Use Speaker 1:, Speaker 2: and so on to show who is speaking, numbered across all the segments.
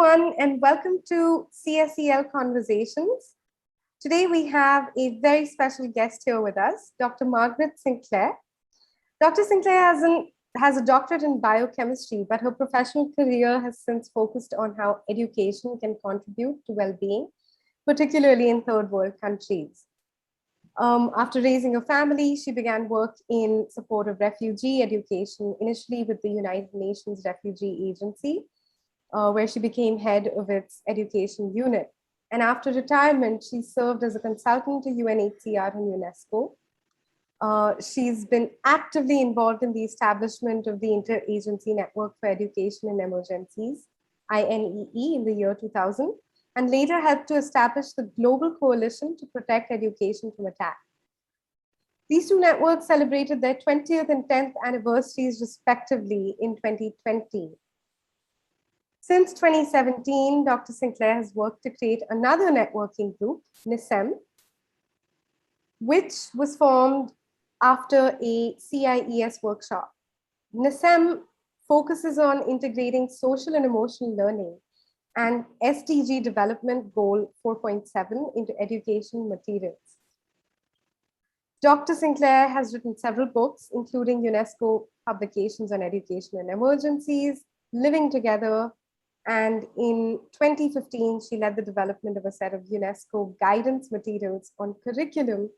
Speaker 1: everyone, and welcome to CSEL Conversations. Today we have a very special guest here with us, Dr. Margaret Sinclair. Dr. Sinclair has a doctorate in biochemistry, but her professional career has since focused on how education can contribute to well-being, particularly in third world countries. After raising a family, she began work in support of refugee education, initially with the United Nations Refugee Agency, where she became head of its education unit. And after retirement, she served as a consultant to UNHCR and UNESCO. She's been actively involved in the establishment of the Interagency Network for Education in Emergencies, INEE, in the year 2000, and later helped to establish the Global Coalition to Protect Education from Attack. These two networks celebrated their 20th and 10th anniversaries respectively in 2020. Since 2017, Dr. Sinclair has worked to create another networking group, NISSEM, which was formed after a CIES workshop. NISSEM focuses on integrating social and emotional learning and SDG Development Goal 4.7 into education materials. Dr. Sinclair has written several books, including UNESCO publications on education and emergencies, Living Together, and in 2015, she led the development of a set of UNESCO guidance materials on curriculum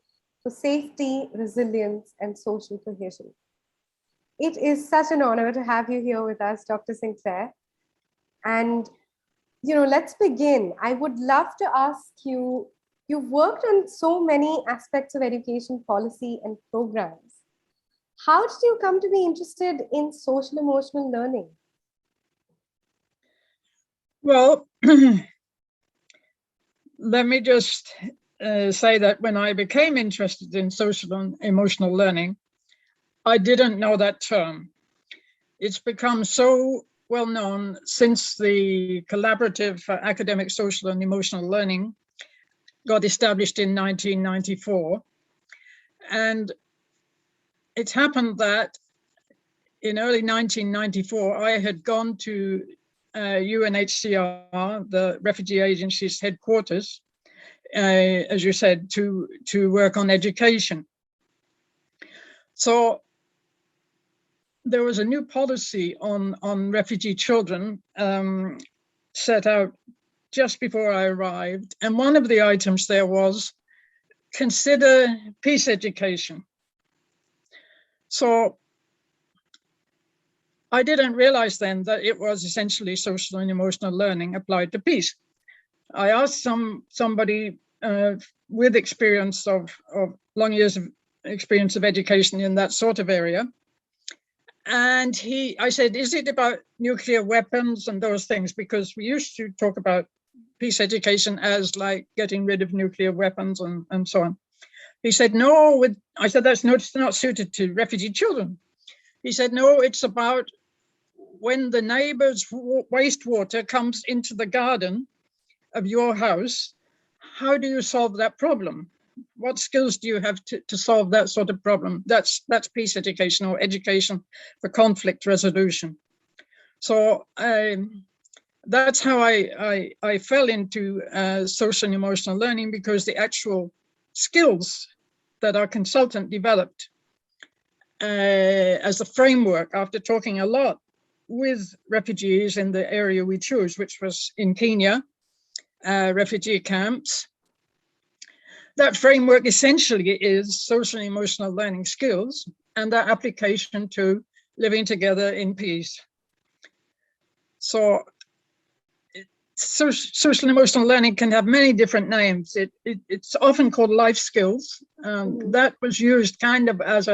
Speaker 1: for safety, resilience, and social cohesion. It is such an honor to have you here with us, Dr. Sinclair. And, let's begin. I would love to ask you, you've worked on so many aspects of education policy and programs. How did you come to be interested in social emotional learning?
Speaker 2: Well, let me just say that when I became interested in social and emotional learning, I didn't know that term. It's become so well known since the Collaborative for Academic Social and Emotional Learning got established in 1994. And it happened that in early 1994, I had gone to UNHCR, the refugee agency's headquarters, as you said, to work on education. So there was a new policy on refugee children set out just before I arrived. And one of the items there was consider peace education. So I didn't realize then that it was essentially social and emotional learning applied to peace. I asked somebody with experience of long years of experience of education in that sort of area. And I said, is it about nuclear weapons and those things? Because we used to talk about peace education as like getting rid of nuclear weapons and so on. He said, no. I said, that's not suited to refugee children. He said, no, it's about when the neighbor's wastewater comes into the garden of your house, how do you solve that problem? What skills do you have to solve that sort of problem? That's peace education, or education for conflict resolution. So that's how I fell into social and emotional learning, because the actual skills that our consultant developed as a framework, after talking a lot with refugees in the area we chose, which was in Kenya, refugee camps. That framework essentially is social and emotional learning skills and their application to living together in peace. So social and emotional learning can have many different names. It's often called life skills. That was used kind of as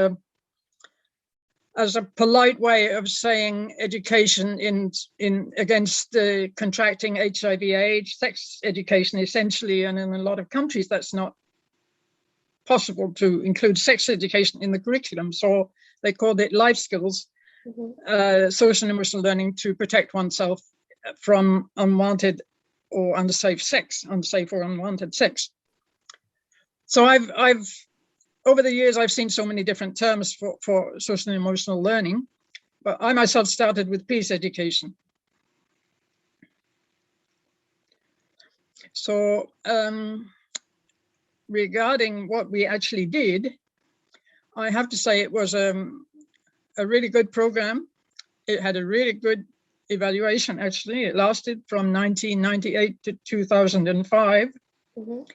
Speaker 2: a polite way of saying education in against contracting HIV/AIDS, sex education essentially, and in a lot of countries that's not possible to include sex education in the curriculum, so they called it life skills, social and emotional learning to protect oneself from unwanted or unsafe or unwanted sex. So I've over the years, I've seen so many different terms for social and emotional learning, but I myself started with peace education. So regarding what we actually did, I have to say it was a really good program. It had a really good evaluation, actually. It lasted from 1998 to 2005.
Speaker 1: Mhm.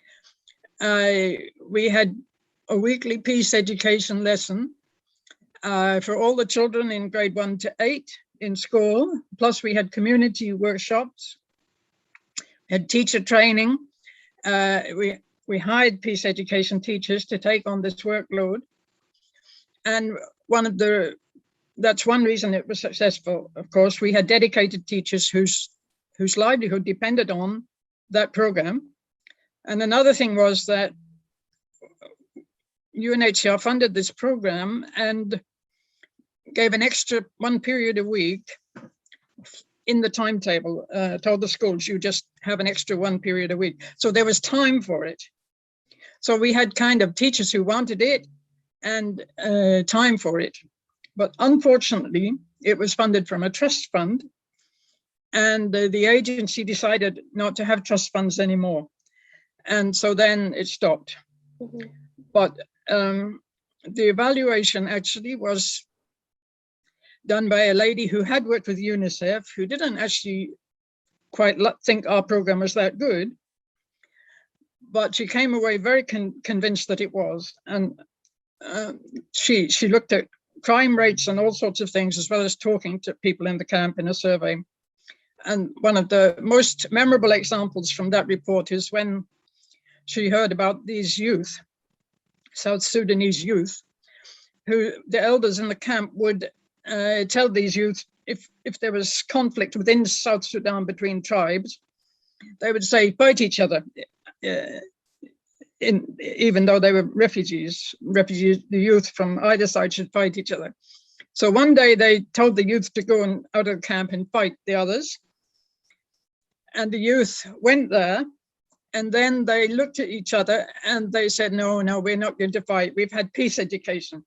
Speaker 2: We had a weekly peace education lesson for all the children in grade 1 to 8 in school. Plus we had community workshops, had teacher training. We hired peace education teachers to take on this workload. And that's one reason it was successful. Of course, we had dedicated teachers whose livelihood depended on that program. And another thing was that UNHCR funded this program and gave an extra 1 period a week in the timetable, told the schools you just have an extra 1 period a week. So there was time for it. So we had kind of teachers who wanted it and time for it. But unfortunately, it was funded from a trust fund, and the agency decided not to have trust funds anymore. And so then it stopped.
Speaker 1: Mhm.
Speaker 2: But the evaluation actually was done by a lady who had worked with UNICEF, who didn't actually quite think our program was that good, but she came away very convinced that it was. And she looked at crime rates and all sorts of things, as well as talking to people in the camp in a survey. And one of the most memorable examples from that report is when she heard about these youth, South Sudanese youth, who the elders in the camp would tell these youth if there was conflict within South Sudan between tribes, they would say, fight each other, even though they were refugees. The youth from either side should fight each other. So one day they told the youth to go out of the camp and fight the others. And the youth went there, and then they looked at each other and they said, no, we're not going to fight. We've had peace education.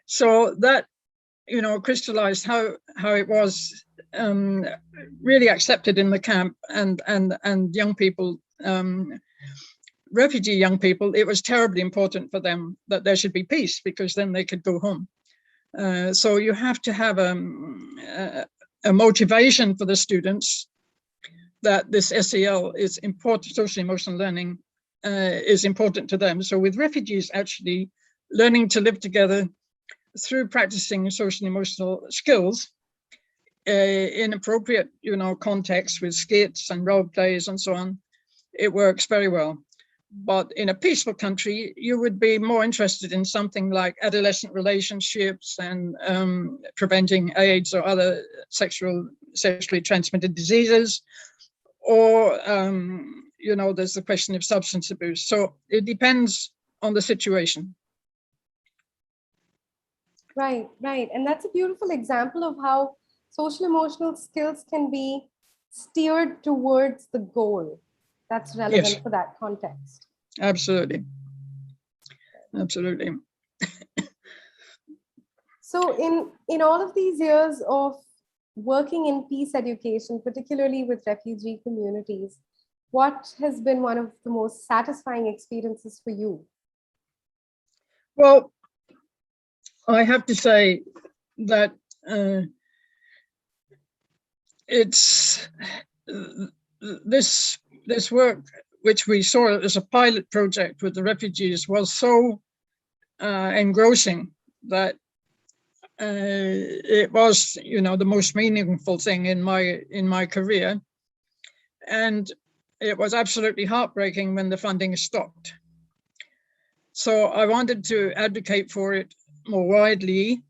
Speaker 2: So that, crystallized how it was really accepted in the camp, and young people, refugee young people, it was terribly important for them that there should be peace, because then they could go home. So you have to have a motivation for the students that this SEL is important, social emotional learning is important to them. So with refugees, actually learning to live together through practicing social emotional skills in appropriate, contexts with skits and role plays and so on, it works very well. But in a peaceful country, you would be more interested in something like adolescent relationships and preventing AIDS or other sexually transmitted diseases, or, there's the question of substance abuse. So it depends on the situation.
Speaker 1: Right. And that's a beautiful example of how social emotional skills can be steered towards the goal that's relevant for that context.
Speaker 2: Absolutely.
Speaker 1: So in all of these years of working in peace education, particularly with refugee communities, what has been one of the most satisfying experiences for you?
Speaker 2: Well, I have to say that it's this work, which we saw as a pilot project with the refugees, was so engrossing that it was, the most meaningful thing in my career. And it was absolutely heartbreaking when the funding stopped. So I wanted to advocate for it more widely.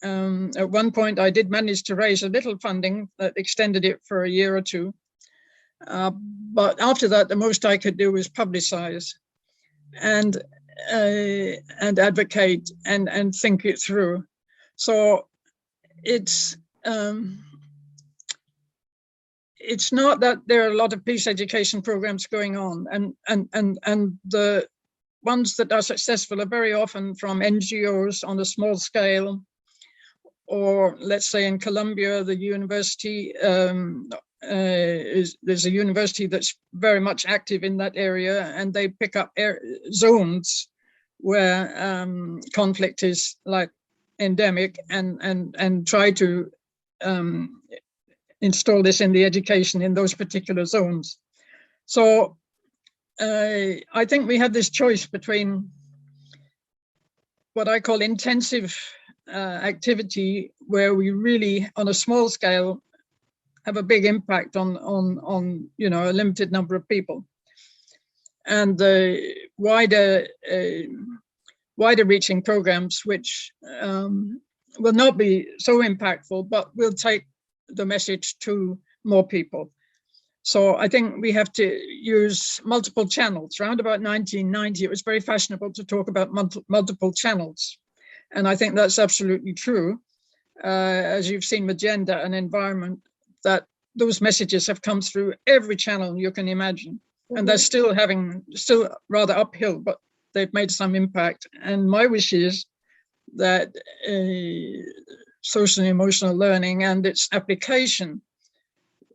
Speaker 2: At one point, I did manage to raise a little funding that extended it for a year or two. But after that, the most I could do was publicize and advocate and think it through. So it's not that there are a lot of peace education programs going on, and the ones that are successful are very often from NGOs on a small scale, or let's say in Colombia, the university there's a university that's very much active in that area, and they pick up zones where conflict is like endemic, and try to install this in the education in those particular zones. So I think we have this choice between what I call intensive activity, where we really, on a small scale, have a big impact on a limited number of people, and the wider reaching programs, which will not be so impactful, but will take the message to more people. So I think we have to use multiple channels. Around about 1990, it was very fashionable to talk about multiple channels. And I think that's absolutely true. As you've seen with gender and environment, that those messages have come through every channel you can imagine. Mm-hmm. And they're still rather uphill, but they've made some impact. And my wish is that social and emotional learning and its application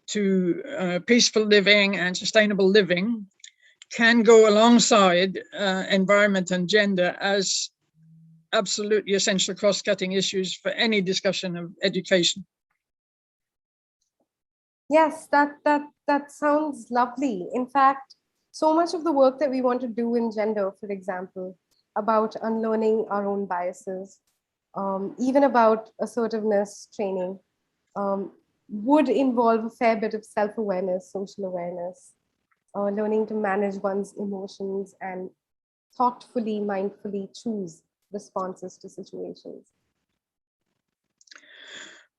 Speaker 2: to peaceful living and sustainable living can go alongside environment and gender as absolutely essential cross-cutting issues for any discussion of education.
Speaker 1: Yes, that sounds lovely. In fact, so much of the work that we want to do in gender, for example, about unlearning our own biases, even about assertiveness training, would involve a fair bit of self-awareness, social awareness, learning to manage one's emotions and thoughtfully, mindfully choose responses to situations.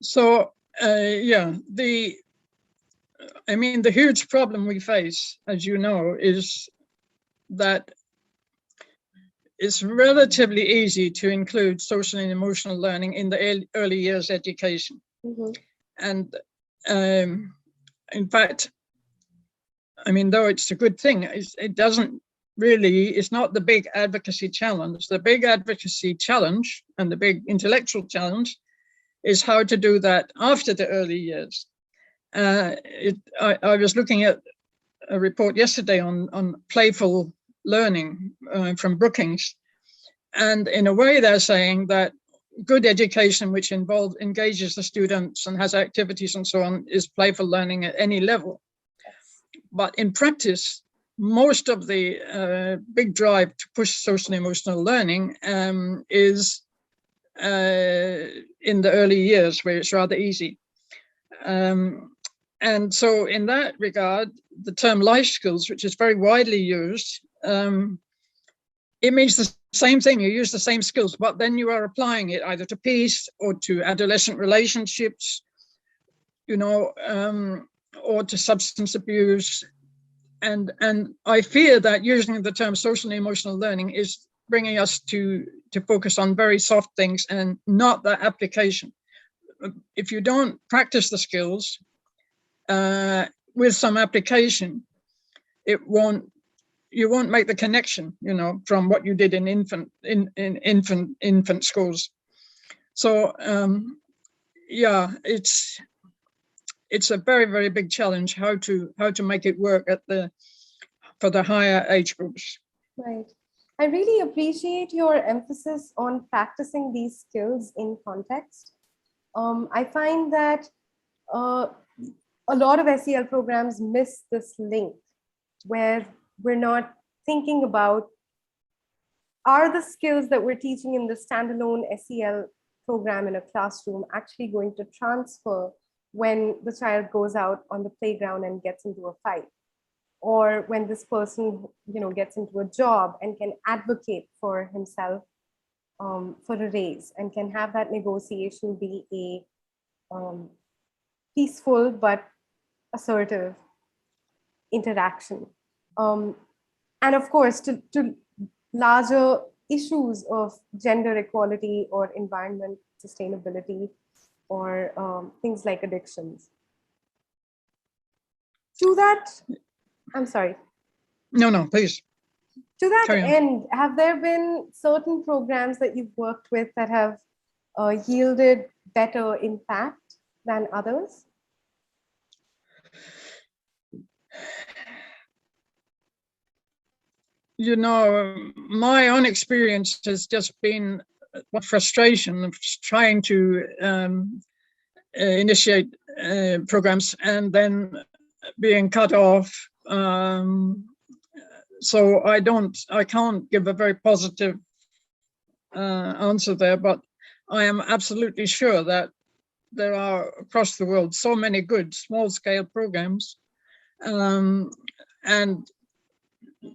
Speaker 2: So, the huge problem we face, as you know, is that it's relatively easy to include social and emotional learning in the early years education. Mm-hmm. And in fact, though it's a good thing, it doesn't really, it's not the big advocacy challenge. The big advocacy challenge and the big intellectual challenge is how to do that after the early years. I was looking at a report yesterday on playful learning from Brookings. And in a way, they're saying that good education, which engages the students and has activities and so on, is playful learning at any level. But in practice, most of the big drive to push social and emotional learning is in the early years, where it's rather easy. And so in that regard, the term life skills, which is very widely used, it means the same thing. You use the same skills, but then you are applying it either to peace or to adolescent relationships, or to substance abuse. And I fear that using the term social and emotional learning is bringing us to focus on very soft things and not the application. If you don't practice the skills with some application, you won't make the connection, from what you did in infant schools. So it's a very, very big challenge how to make it work for the higher age groups.
Speaker 1: Right. I really appreciate your emphasis on practicing these skills in context. I find that a lot of SEL programs miss this link, where we're not thinking about, are the skills that we're teaching in the standalone SEL program in a classroom actually going to transfer when the child goes out on the playground and gets into a fight, or when this person gets into a job and can advocate for himself for a raise, and can have that negotiation be a peaceful but assertive interaction. And of course, to larger issues of gender equality or environment sustainability, or things like addictions. To that, I'm sorry.
Speaker 2: No, please.
Speaker 1: To that end, have there been certain programs that you've worked with that have yielded better impact than others?
Speaker 2: you know, my own experience has just been what frustration of trying to initiate programs and then being cut off. So I can't give a very positive answer there, but I am absolutely sure that there are across the world so many good small-scale programs, and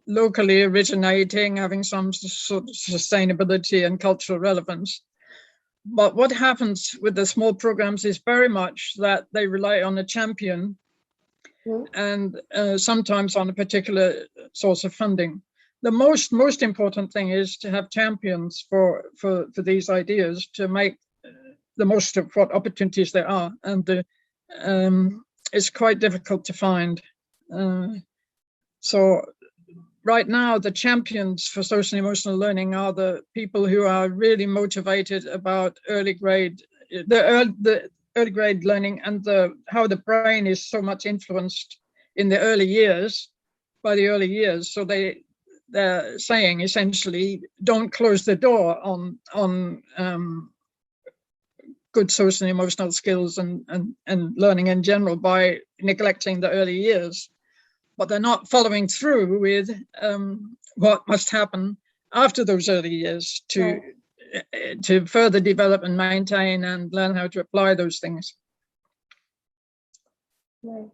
Speaker 2: locally originating, having some sort of sustainability and cultural relevance. But what happens with the small programs is very much that they rely on a champion and sometimes on a particular source of funding. The most important thing is to have champions for these ideas, to make the most of what opportunities there are, and it's quite difficult to find. So right now, the champions for social and emotional learning are the people who are really motivated about early grade learning and how the brain is so much influenced in the early years, by the early years. So they're saying essentially, don't close the door on good social and emotional skills and learning in general by neglecting the early years. But they're not following through with what must happen after those early years to further develop and maintain and learn how to apply those things.
Speaker 1: Right.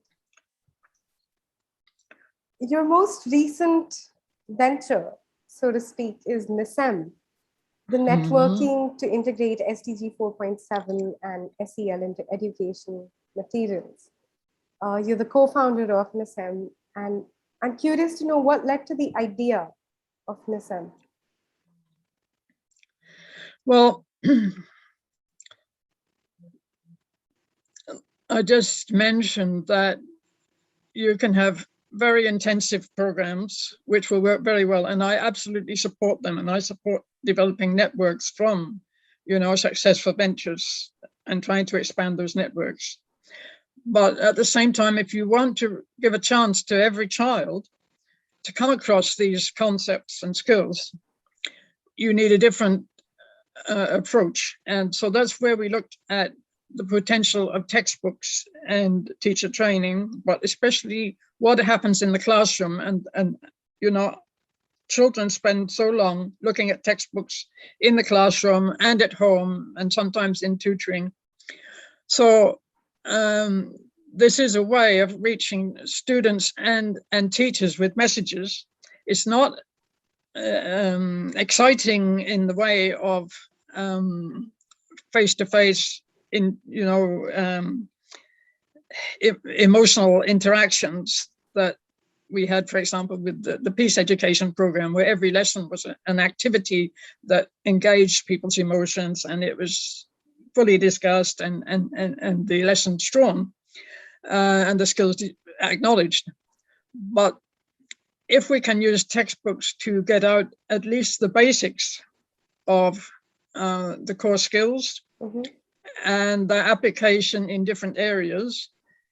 Speaker 1: Your most recent venture, so to speak, is NISSEM, the networking to integrate SDG 4.7 and SEL into education materials. You're the co-founder of NISSEM, and I'm curious to know what led to the idea of NISSEM.
Speaker 2: Well, I just mentioned that you can have very intensive programs which will work very well, and I absolutely support them, and I support developing networks from, you know, successful ventures and trying to expand those networks. But at the same time, if you want to give a chance to every child to come across these concepts and skills, you need a different approach. And so that's where we looked at the potential of textbooks and teacher training, but especially what happens in the classroom. And you know, children spend so long looking at textbooks in the classroom and at home and sometimes in tutoring. So this is a way of reaching students and teachers with messages. It's not exciting in the way of face-to-face in, you know, emotional interactions that we had, for example, with the peace education program, where every lesson was an activity that engaged people's emotions, and it was fully discussed and the lessons drawn and the skills acknowledged. But if we can use textbooks to get out at least the basics of the core skills and the application in different areas,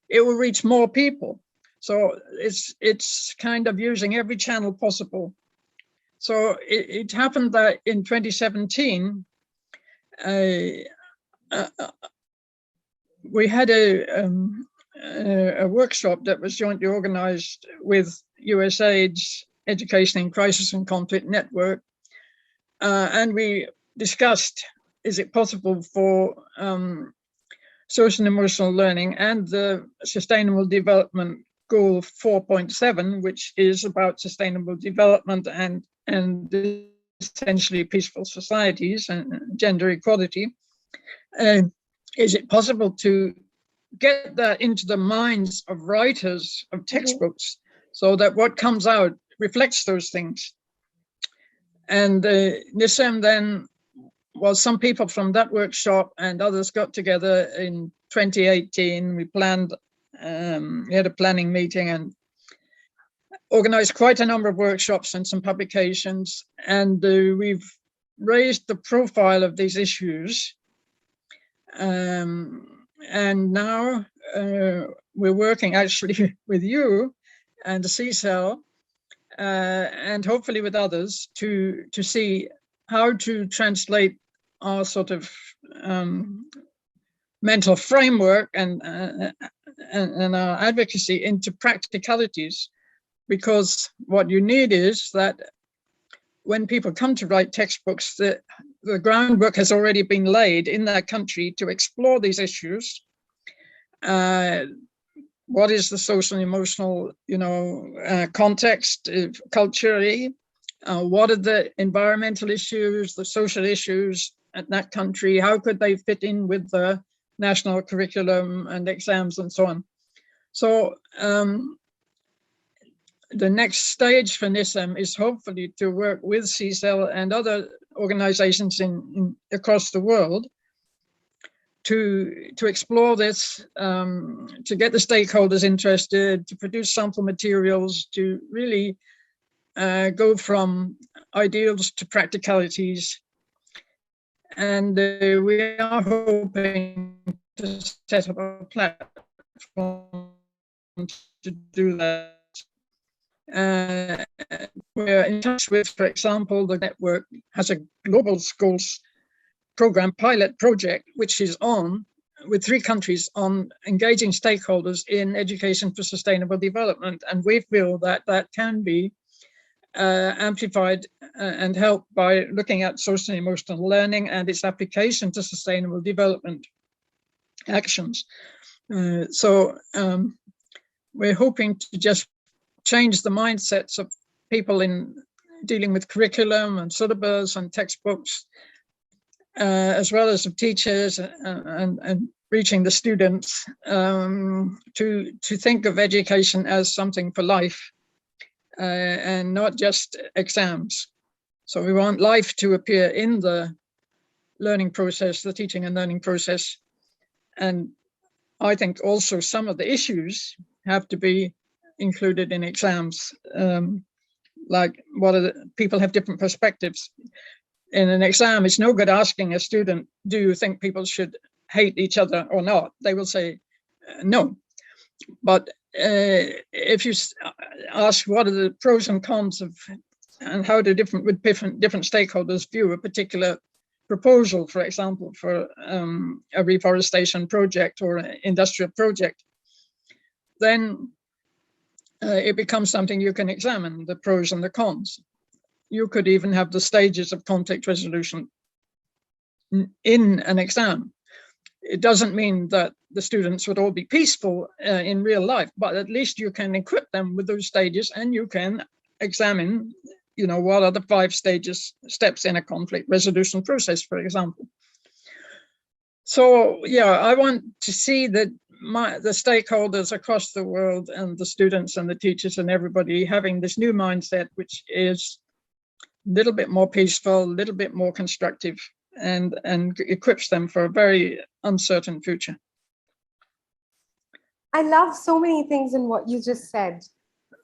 Speaker 2: it will reach more people. So it's kind of using every channel possible. So it happened that in 2017, we had a workshop that was jointly organized with USAID's Education in Crisis and Conflict Network. And we discussed, is it possible for social and emotional learning and the Sustainable Development Goal 4.7, which is about sustainable development and essentially peaceful societies and gender equality. Is it possible to get that into the minds of writers of textbooks so that what comes out reflects those things? And NISSEM then was some people from that workshop and others got together in 2018. We planned, we had a planning meeting and organized quite a number of workshops and some publications. And we've raised the profile of these issues. And now we're working actually with you and the CSEL and hopefully with others to see how to translate our sort of mental framework and our advocacy into practicalities. Because what you need is that when people come to write textbooks, the groundwork has already been laid in that country to explore these issues. What is the social and emotional, context culturally? What are the environmental issues, the social issues at that country? How could they fit in with the national curriculum and exams and so on? So the next stage for NISSEM is hopefully to work with CSEL and other organizations across the world to explore this, to get the stakeholders interested, to produce sample materials, to really go from ideals to practicalities. And we are hoping to set up a platform to do that. We're in touch with, for example, the network has a global schools program pilot project, which is on with 3 countries on engaging stakeholders in education for sustainable development. And we feel that that can be amplified and helped by looking at social and emotional learning and its application to sustainable development actions. So we're hoping to just change the mindsets of people in dealing with curriculum and syllabus and textbooks, as well as of teachers and reaching the students, to think of education as something for life and not just exams. So we want life to appear in the learning process, the teaching and learning process. And I think also some of the issues have to be included in exams, like people have different perspectives. In an exam, it's no good asking a student, do you think people should hate each other or not? They will say no. But if you ask what are the pros and cons of, and how do different stakeholders view a particular proposal, for example, for a reforestation project or an industrial project, then it becomes something you can examine, the pros and the cons. You could even have the stages of conflict resolution in an exam. It doesn't mean that the students would all be peaceful in real life, but at least you can equip them with those stages, and you can examine, what are the 5 steps in a conflict resolution process, for example. So, yeah, I want to see that the stakeholders across the world and the students and the teachers and everybody having this new mindset, which is a little bit more peaceful, a little bit more constructive, and equips them for a very uncertain future.
Speaker 1: I love so many things in what you just said,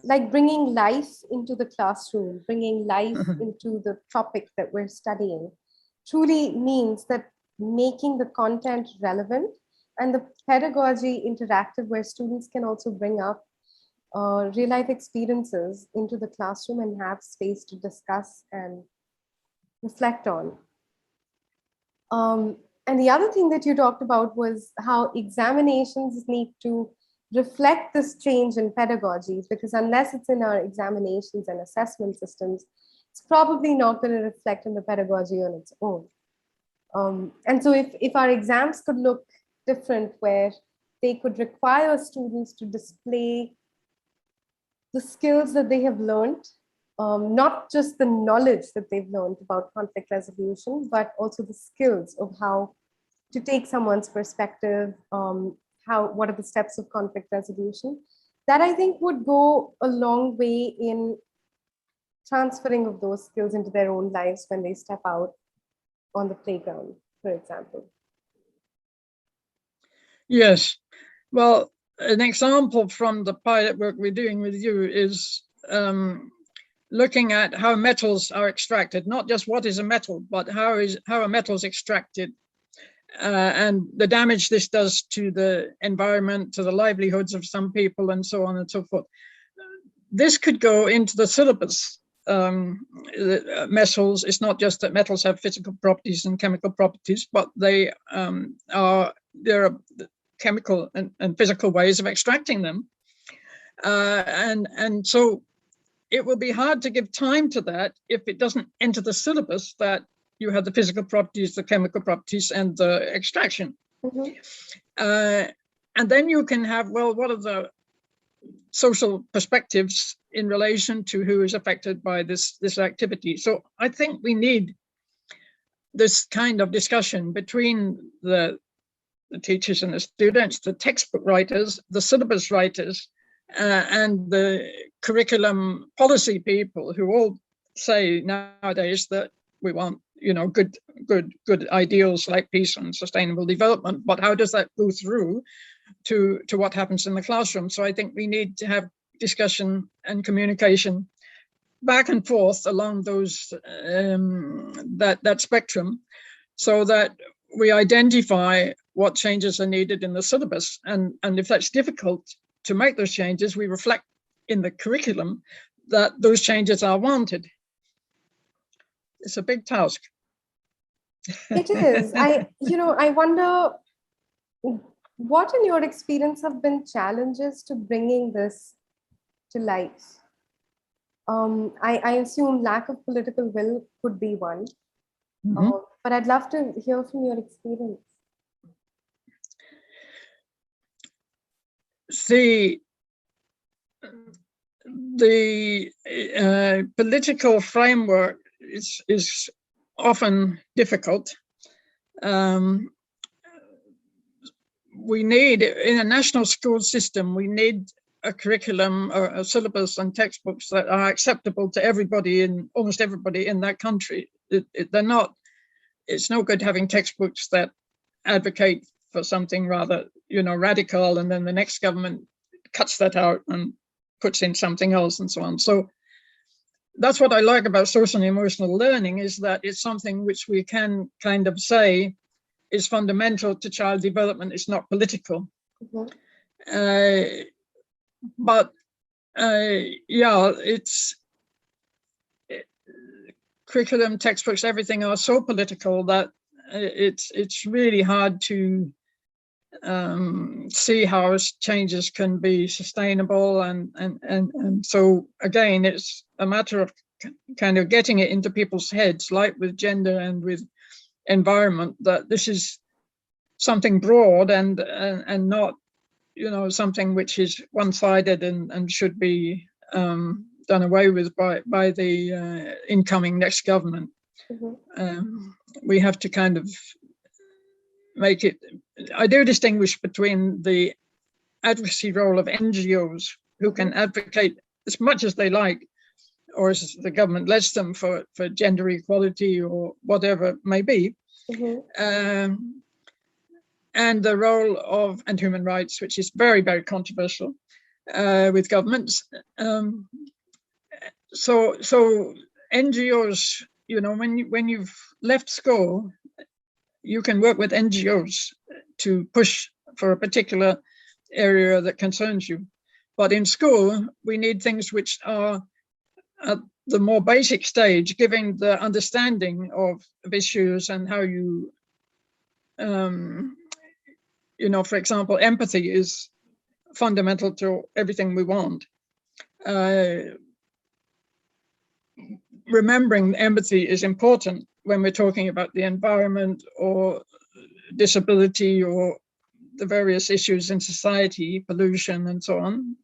Speaker 1: like bringing life into the classroom, bringing life into the topic that we're studying, truly means that making the content relevant and the pedagogy interactive, where students can also bring up real life experiences into the classroom and have space to discuss and reflect on. And the other thing that you talked about was how examinations need to reflect this change in pedagogies, because unless it's in our examinations and assessment systems, it's probably not going to reflect in the pedagogy on its own. And so if our exams could look different, where they could require students to display the skills that they have learned, not just the knowledge that they've learned about conflict resolution, but also the skills of how to take someone's perspective, what are the steps of conflict resolution, that I think would go a long way in transferring of those skills into their own lives when they step out on the playground, for example.
Speaker 2: Yes, well, an example from the pilot work we're doing with you is looking at how metals are extracted, not just what is a metal, but how are metals extracted, and the damage this does to the environment, to the livelihoods of some people, and so on and so forth. this could go into the syllabus. Metals, it's not just that metals have physical properties and chemical properties, but there are chemical and physical ways of extracting them. And so it will be hard to give time to that if it doesn't enter the syllabus that you have the physical properties, the chemical properties, and the extraction. And then you can have, well, what are the social perspectives in relation to who is affected by this activity? So I think we need this kind of discussion between the teachers and the students, the textbook writers, the syllabus writers, and the curriculum policy people, who all say nowadays that we want, good ideals like peace and sustainable development, but how does that go through to what happens in the classroom? So I think we need to have discussion and communication back and forth along those that spectrum, so that we identify what changes are needed in the syllabus, and if that's difficult to make those changes, we reflect in the curriculum that those changes are wanted. It's a big task.
Speaker 1: It is. I wonder, what in your experience have been challenges to bringing this to life? I assume lack of political will could be one, but I'd love to hear from your experience.
Speaker 2: The political framework is often difficult. We need, in a national school system, we need a curriculum or a syllabus and textbooks that are acceptable to everybody, almost everybody in that country. It's no good having textbooks that advocate for something rather, radical, and then the next government cuts that out and puts in something else and so on. So that's what I like about social and emotional learning, is that it's something which we can kind of say is fundamental to child development. It's not political. It's curriculum, textbooks, everything are so political that it's really hard to see how changes can be sustainable, and so again, it's a matter of kind of getting it into people's heads, like with gender and with environment, that this is something broad and not something which is one-sided and should be done away with by the incoming next government. We have to kind of make it. I do distinguish between the advocacy role of NGOs, who can advocate as much as they like, or as the government lets them, for gender equality or whatever it may be, and the role of, and human rights, which is very, very controversial with governments. So NGOs, when you've left school, you can work with NGOs to push for a particular area that concerns you. But in school, we need things which are at the more basic stage, giving the understanding of issues and how you, for example, empathy is fundamental to everything we want. Remembering empathy is important when we're talking about the environment or disability or the various issues in society, pollution and so on.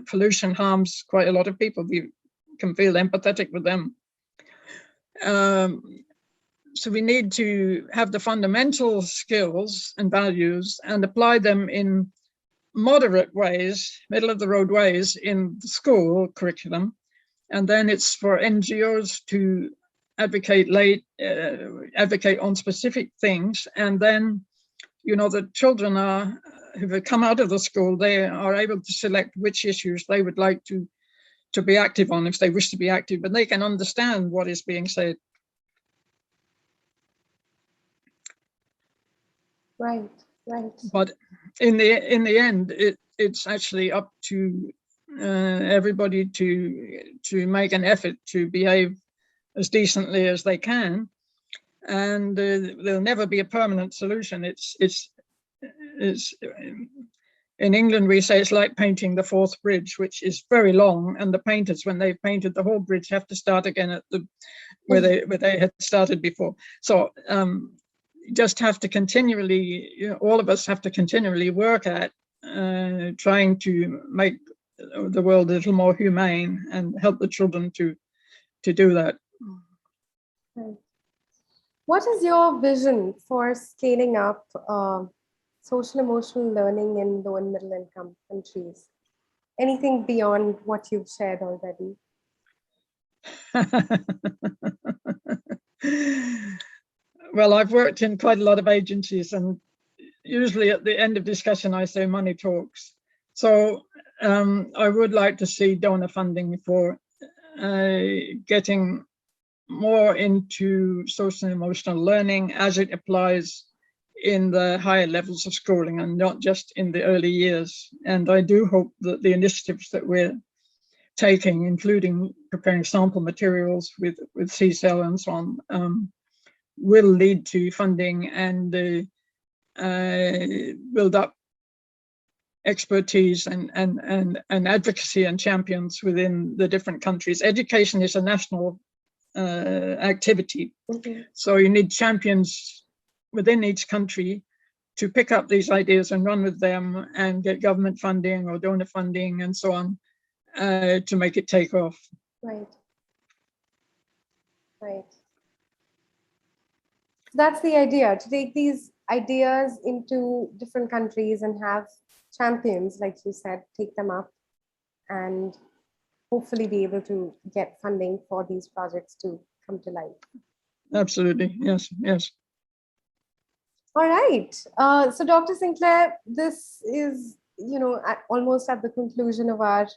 Speaker 2: Pollution harms quite a lot of people. We can feel empathetic with them. So we need to have the fundamental skills and values and apply them in moderate ways, middle of the road ways in the school curriculum. And then it's for NGOs to advocate on specific things. And then, the children who have come out of the school, they are able to select which issues they would like to be active on, if they wish to be active, and they can understand what is being said. Right. But in the end, it's actually up to everybody to make an effort to behave as decently as they can, and there'll never be a permanent solution. It's in England we say it's like painting the Forth Bridge, which is very long, and the painters, when they've painted the whole bridge, have to start again at the where they had started before. So just have to continually, all of us have to continually work at trying to make the world a little more humane and help the children to do that.
Speaker 1: What is your vision for scaling up social emotional learning in low and middle income countries? Anything beyond what you've shared already?
Speaker 2: Well, I've worked in quite a lot of agencies, and usually at the end of discussion, I say money talks. So I would like to see donor funding for getting more into social and emotional learning as it applies in the higher levels of schooling and not just in the early years. And I do hope that the initiatives that we're taking, including preparing sample materials with CSEL and so on, will lead to funding and build up expertise and advocacy and champions within the different countries. Education is a national activity. So you need champions within each country to pick up these ideas and run with them and get government funding or donor funding and so on to make it take off.
Speaker 1: Right. Right. That's the idea, to take these ideas into different countries and have champions, like you said, take them up and hopefully be able to get funding for these projects to come to life.
Speaker 2: Absolutely. Yes. Yes.
Speaker 1: All right. So Dr. Sinclair, this is, almost at the conclusion of our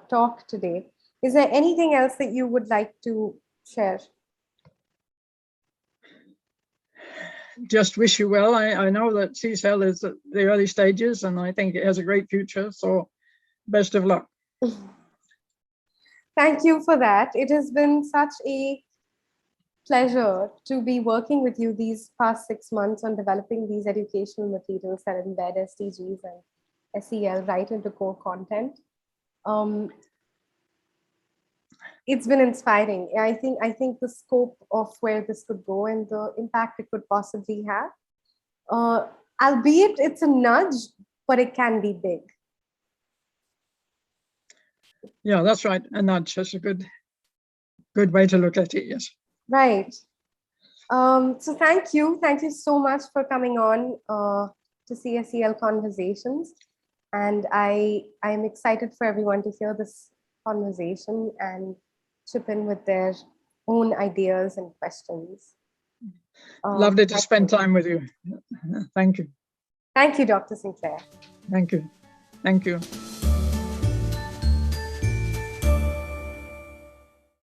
Speaker 1: talk today. Is there anything else that you would like to share?
Speaker 2: Just wish you well. I know that CSEL is at the early stages and I think it has a great future. So best of luck.
Speaker 1: Thank you for that. It has been such a pleasure to be working with you these past 6 months on developing these educational materials that embed SDGs and SEL right into core content. It's been inspiring. I think the scope of where this could go and the impact it could possibly have, albeit it's a nudge, but it can be big.
Speaker 2: Yeah, that's right. A nudge. That's a good way to look at it. Yes.
Speaker 1: Right. So thank you so much for coming on to CSEL Conversations, and I'm excited for everyone to hear this conversation and chip in with their own ideas and questions.
Speaker 2: Lovely to spend time with you. Thank you.
Speaker 1: Thank you, Dr. Sinclair.
Speaker 2: Thank you. Thank you.